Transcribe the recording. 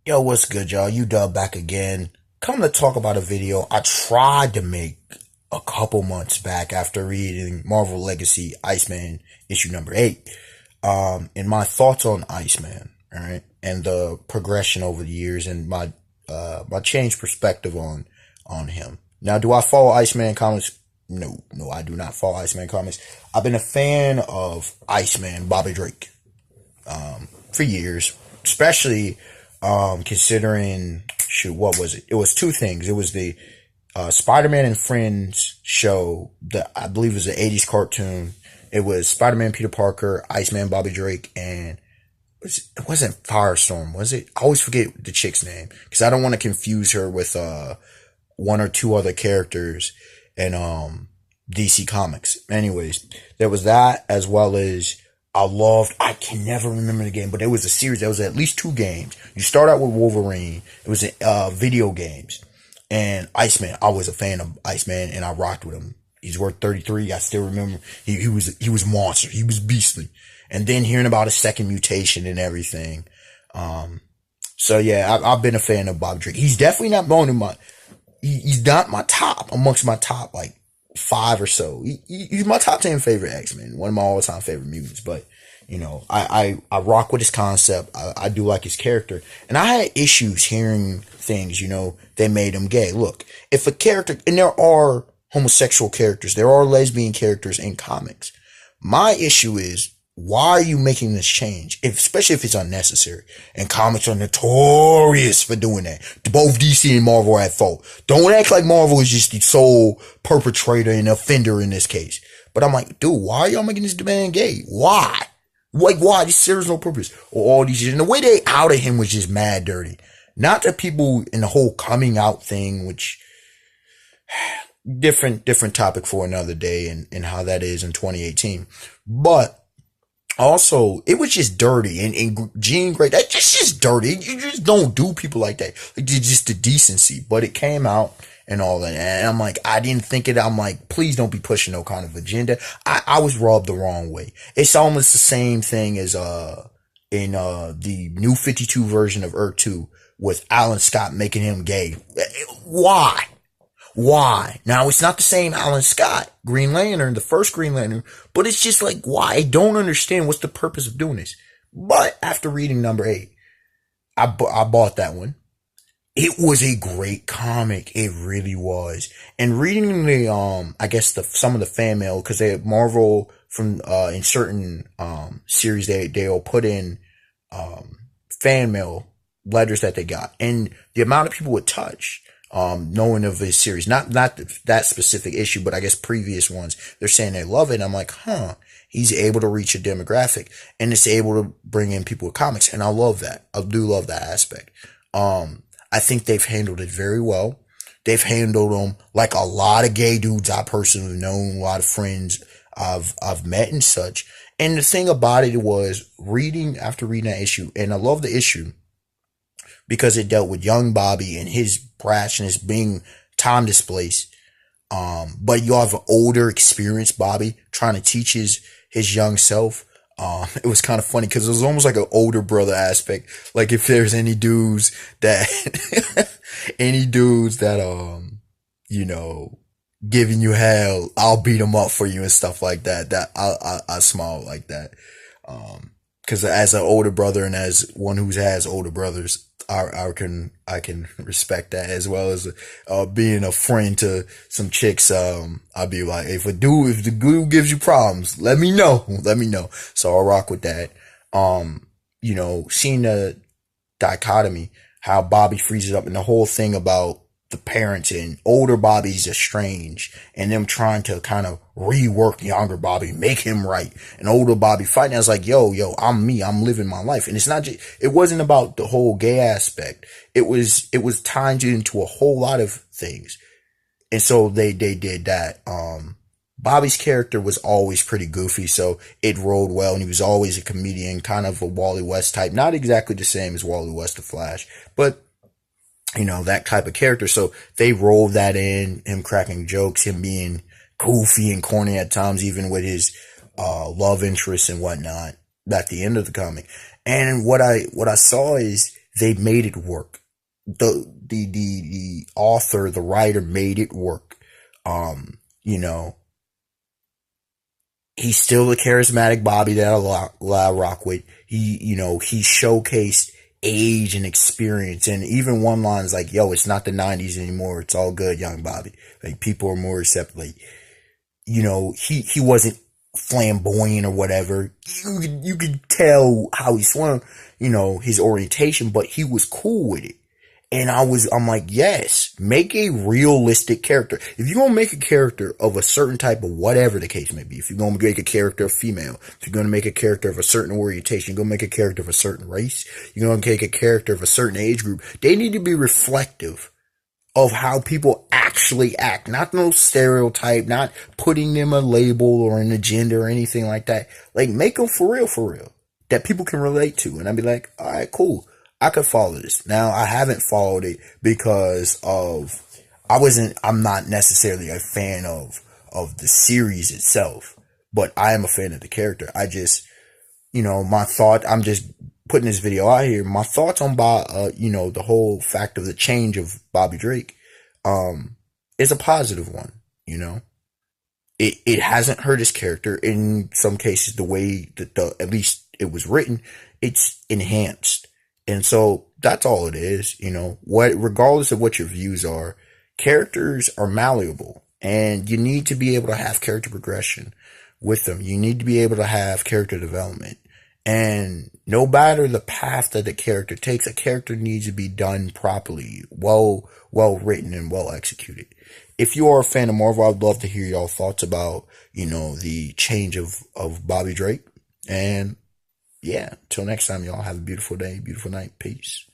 Yo, what's good, y'all? You Dub back again. Come to talk about a video I tried to make a couple months back after reading Marvel Legacy Iceman issue number 8. And my thoughts on Iceman, alright, and the progression over the years and my changed perspective on him. Now, do I follow Iceman comics? No, I do not follow Iceman comics. I've been a fan of Iceman, Bobby Drake, for years, especially considering, shoot, what was it? It was two things. It was the Spider-Man and Friends show that I believe was an 80s cartoon. It was Spider-Man, Peter Parker, Iceman, Bobby Drake, and it wasn't Firestorm, was it? I always forget the chick's name because I don't want to confuse her with one or two other characters in DC Comics. Anyways, there was that, as well as I can never remember the game, but there was a series. There was at least two games. You start out with Wolverine. It was video games. And Iceman, I was a fan of Iceman and I rocked with him. He's worth 33. I still remember he was monster. He was beastly. And then hearing about his second mutation and everything. So yeah, I've been a fan of Bob Drake. He's definitely not one of he's not my top amongst my top like five or so. He's my top 10 favorite X-Men, one of my all-time favorite mutants. But I rock with his concept. I do like his character, and I had issues hearing things. They made him gay. Look, if a character, and there are homosexual characters, there are lesbian characters in comics. My issue is, why are you making this change? Especially if it's unnecessary. And comics are notorious for doing that. Both DC and Marvel are at fault. Don't act like Marvel is just the sole perpetrator and offender in this case. But I'm like, dude, why are y'all making this man gay? Why? Like, why? This serves no purpose. Or all these years. And the way they outed him was just mad dirty. Not the people in the whole coming out thing, which different topic for another day and how that is in 2018. But also, it was just dirty, and Jean Grey, that's just dirty. You just don't do people like that. Like, just the decency. But it came out and all that, and I'm like, I didn't think it. I'm like, please don't be pushing no kind of agenda. I was rubbed the wrong way. It's almost the same thing as in the New 52 version of Earth 2 with Alan Scott making him gay. Why? Why? Now, it's not the same Alan Scott, Green Lantern, the first Green Lantern, but it's just like, why? I don't understand what's the purpose of doing this. But after reading number 8, I bought that one. It was a great comic. It really was. And reading the, I guess some of the fan mail, cause Marvel from, in certain, series, they'll put in, fan mail letters that they got. And the amount of people it touched, knowing of his series, not that specific issue, but I guess previous ones, they're saying they love it. And I'm like, he's able to reach a demographic and it's able to bring in people with comics. And I love that. I do love that aspect. I think they've handled it very well. They've handled them like a lot of gay dudes I personally know, a lot of friends I've met and such. And the thing about it was after reading that issue, and I love the issue because it dealt with young Bobby and his brashness being time displaced. But you have an older, experienced Bobby trying to teach his young self. It was kind of funny because it was almost like an older brother aspect. Like if there's any dudes that, giving you hell, I'll beat them up for you and stuff like that. I smile like that. Cause as an older brother and as one who has older brothers, I can respect that, as well as, being a friend to some chicks. I'll be like, if the dude gives you problems, let me know. So I'll rock with that. Seeing the dichotomy, how Bobby freezes up and the whole thing about the parents and older Bobby's estranged and them trying to kind of rework younger Bobby, make him right, and older Bobby fighting. I was like, yo, I'm me. I'm living my life. And it wasn't about the whole gay aspect. It was tied into a whole lot of things. And so they did that. Bobby's character was always pretty goofy, so it rolled well, and he was always a comedian, kind of a Wally West type, not exactly the same as Wally West the Flash, but that type of character. So they rolled that in, him cracking jokes, him being goofy and corny at times, even with his love interests and whatnot at the end of the comic. And what I saw is they made it work. The author, the writer made it work. You know, he's still the charismatic Bobby that I rock with. He showcased age and experience, and even one line's like, "Yo, it's not the '90s anymore. It's all good, young Bobby." Like people are more receptive. Like, he wasn't flamboyant or whatever. You could tell how he swung, his orientation, but he was cool with it. And I'm like, yes, make a realistic character. If you're gonna make a character of a certain type of whatever the case may be, if you're gonna make a character of female, if you're gonna make a character of a certain orientation, you're gonna make a character of a certain race, you're gonna make a character of a certain age group, they need to be reflective of how people actually act, not no stereotype, not putting them a label or an agenda or anything like that. Like, make them for real, that people can relate to. And I'd be like, all right, cool. I could follow this. Now, I haven't followed it because I'm not necessarily a fan of the series itself, but I am a fan of the character. I'm just putting this video out here. My thoughts on the whole fact of the change of Bobby Drake, is a positive one. It hasn't hurt his character. In some cases, the way that at least it was written, it's enhanced. And so that's all it is. Regardless of what your views are, characters are malleable, and you need to be able to have character progression with them. You need to be able to have character development. And no matter the path that the character takes, a character needs to be done properly, well written and well executed. If you are a fan of Marvel, I'd love to hear y'all thoughts about, the change of Bobby Drake. And yeah, till next time, y'all have a beautiful day, beautiful night. Peace.